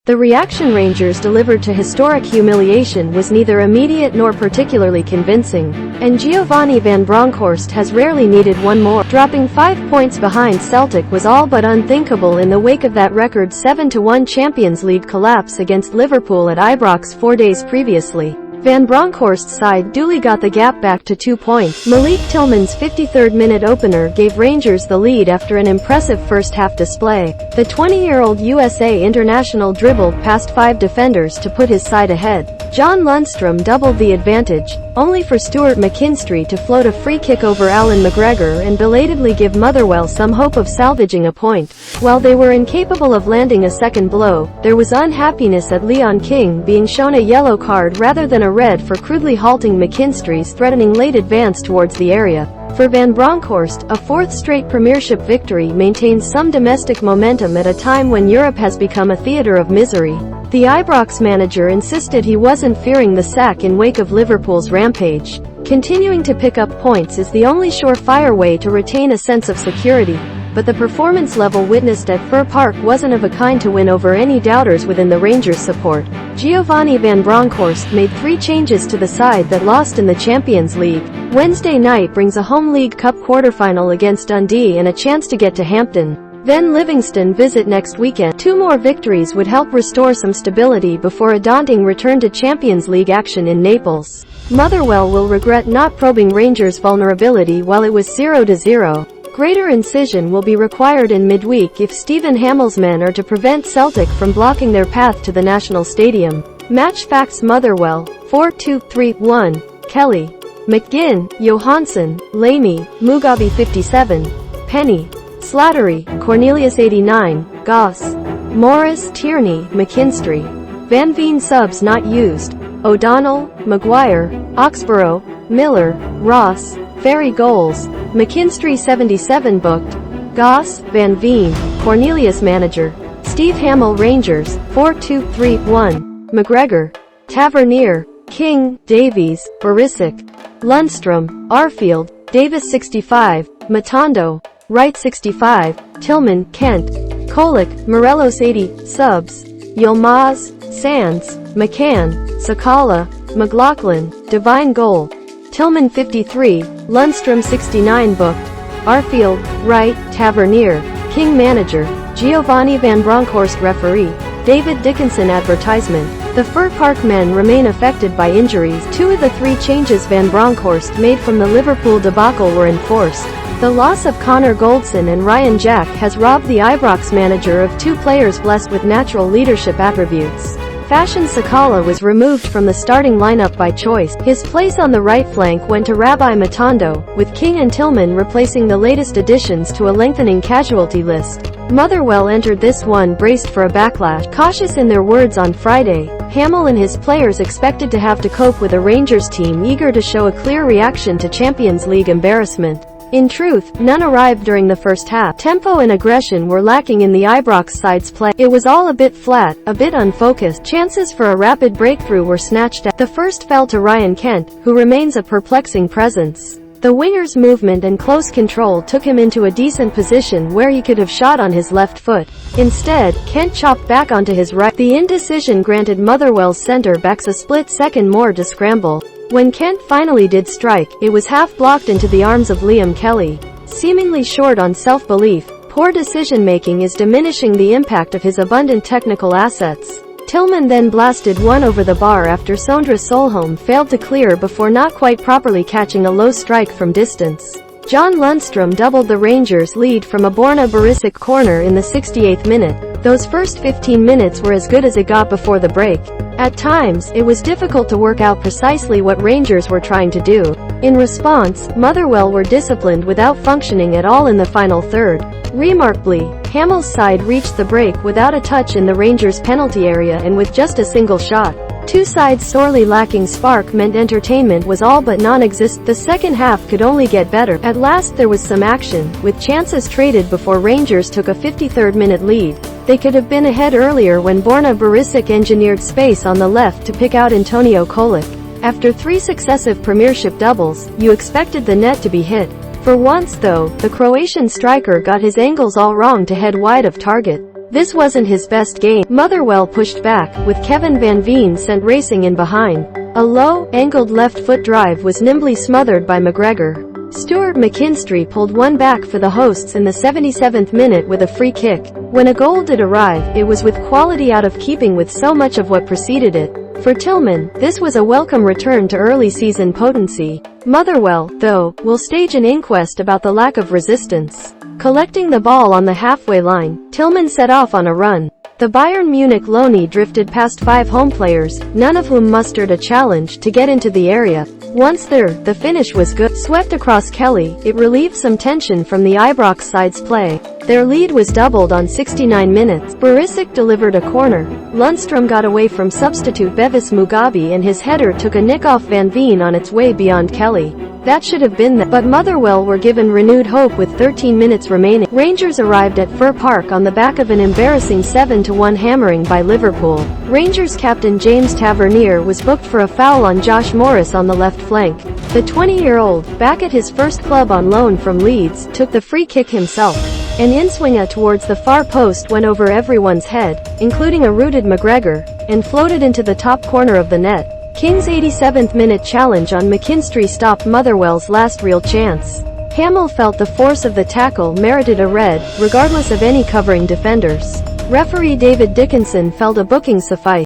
The reaction Rangers delivered to historic humiliation was neither immediate nor particularly convincing, and Giovanni van Bronckhorst has rarely needed one more. Dropping 5 points behind Celtic was all but unthinkable in the wake of that record 7-1 Champions League collapse against Liverpool at Ibrox 4 days previously. Van Bronckhorst's side duly got the gap back to 2 points. Malik Tillman's 53rd-minute opener gave Rangers the lead after an impressive first-half display. The 20-year-old USA international dribbled past 5 defenders to put his side ahead. John Lundstram doubled the advantage, only for Stuart McKinstry to float a free kick over Allan McGregor and belatedly give Motherwell some hope of salvaging a point. While they were incapable of landing a second blow, there was unhappiness at Leon King being shown a yellow card rather than a red for crudely halting McKinstry's threatening late advance towards the area. For Van Bronckhorst, a 4th straight Premiership victory maintains some domestic momentum at a time when Europe has become a theatre of misery. The Ibrox manager insisted he wasn't fearing the sack in wake of Liverpool's rampage. Continuing to pick up points is the only surefire way to retain a sense of security, but the performance level witnessed at Fir Park wasn't of a kind to win over any doubters within the Rangers' support. Giovanni van Bronckhorst made 3 changes to the side that lost in the Champions League. Wednesday night brings a home League Cup quarter-final against Dundee and a chance to get to Hampton. Then Livingston visit next weekend. 2 more victories would help restore some stability before a daunting return to Champions League action in Naples. Motherwell will regret not probing Rangers' vulnerability while it was 0-0. Greater incision will be required in midweek if Steven Hammell's men are to prevent Celtic from blocking their path to the National Stadium. Match FACTS Motherwell, 4-2-3-1, Kelly, McGinn, Johansson, Lamie, Mugabe 57, Penney, Slattery, Cornelius 89, Goss, Morris, Tierney, McKinstry, Veen Subs not used, O'Donnell, Maguire, Oxborough, Miller, Ross, Ferrie Goals, McKinstry 77 booked, Goss, Van Veen, Cornelius Manager, Steve Hammell Rangers, 4-2-3-1, McGregor, Tavernier, King, Davies, Barisic, Lundstram, Arfield, Davis 65, Matondo, Wright 65, Tillman, Kent, Kolick, Morelos 80, Subs, Yilmaz, Sands, McCann, Sakala, McLaughlin, Devine Goal, Tillman 53, Lundstram 69 booked, Arfield, Wright, Tavernier, King Manager, Giovanni van Bronckhorst Referee, David Dickinson Advertisement. The Fir Park men remain affected by injuries. 2 of the 3 changes Van Bronckhorst made from the Liverpool debacle were enforced. The loss of Connor Goldson and Ryan Jack has robbed the Ibrox manager of 2 players blessed with natural leadership attributes. Fashion Sakala was removed from the starting lineup by choice. His place on the right flank went to Rabbi Matondo, with King and Tillman replacing the latest additions to a lengthening casualty list. Motherwell entered this one braced for a backlash. Cautious in their words on Friday, Hammell and his players expected to have to cope with a Rangers team eager to show a clear reaction to Champions League embarrassment. In truth, none arrived during the first half. Tempo and aggression were lacking in the Ibrox side's play. It was all a bit flat, a bit unfocused. Chances for a rapid breakthrough were snatched at. The first fell to Ryan Kent, who remains a perplexing presence. The winger's movement and close control took him into a decent position where he could have shot on his left foot. Instead, Kent chopped back onto his right. The indecision granted Motherwell's centre-backs a split second more to scramble. When Kent finally did strike, it was half-blocked into the arms of Liam Kelly. Seemingly short on self-belief, poor decision-making is diminishing the impact of his abundant technical assets. Tillman then blasted one over the bar after Sondre Solholm failed to clear before not quite properly catching a low strike from distance. John Lundstram doubled the Rangers' lead from a Borna Barisic corner in the 68th minute. Those first 15 minutes were as good as it got before the break. At times, it was difficult to work out precisely what Rangers were trying to do. In response, Motherwell were disciplined without functioning at all in the final third. Remarkably, Hammell's side reached the break without a touch in the Rangers' penalty area and with just a single shot. 2 sides sorely lacking spark meant entertainment was all but non-existent. The second half could only get better. At last there was some action, with chances traded before Rangers took a 53rd-minute lead. They could have been ahead earlier when Borna Barisic engineered space on the left to pick out Antonio Kolick. After 3 successive Premiership doubles, you expected the net to be hit. For once though, the Croatian striker got his angles all wrong to head wide of target. This wasn't his best game. Motherwell pushed back, with Kevin Van Veen sent racing in behind. A low, angled left foot drive was nimbly smothered by McGregor. Stuart McKinstry pulled one back for the hosts in the 77th minute with a free kick. When a goal did arrive, it was with quality out of keeping with so much of what preceded it. For Tillman, this was a welcome return to early season potency. Motherwell, though, will stage an inquest about the lack of resistance. Collecting the ball on the halfway line, Tillman set off on a run. The Bayern Munich loanee drifted past 5 home players, none of whom mustered a challenge to get into the area. Once there, the finish was good. Swept across Kelly, it relieved some tension from the Ibrox side's play. Their lead was doubled on 69 minutes. Barisic delivered a corner. Lundstram got away from substitute Bevis Mugabe and his header took a nick off Van Veen on its way beyond Kelly. That should have been that, but Motherwell were given renewed hope with 13 minutes remaining. Rangers arrived at Fir Park on the back of an embarrassing 7-1 hammering by Liverpool. Rangers captain James Tavernier was booked for a foul on Josh Morris on the left flank. The 20-year-old, back at his first club on loan from Leeds, took the free kick himself. An in-swinger towards the far post went over everyone's head, including a rooted McGregor, and floated into the top corner of the net. King's 87th minute challenge on McKinstry stopped Motherwell's last real chance. Hammell felt the force of the tackle merited a red, regardless of any covering defenders. Referee David Dickinson felt a booking suffice.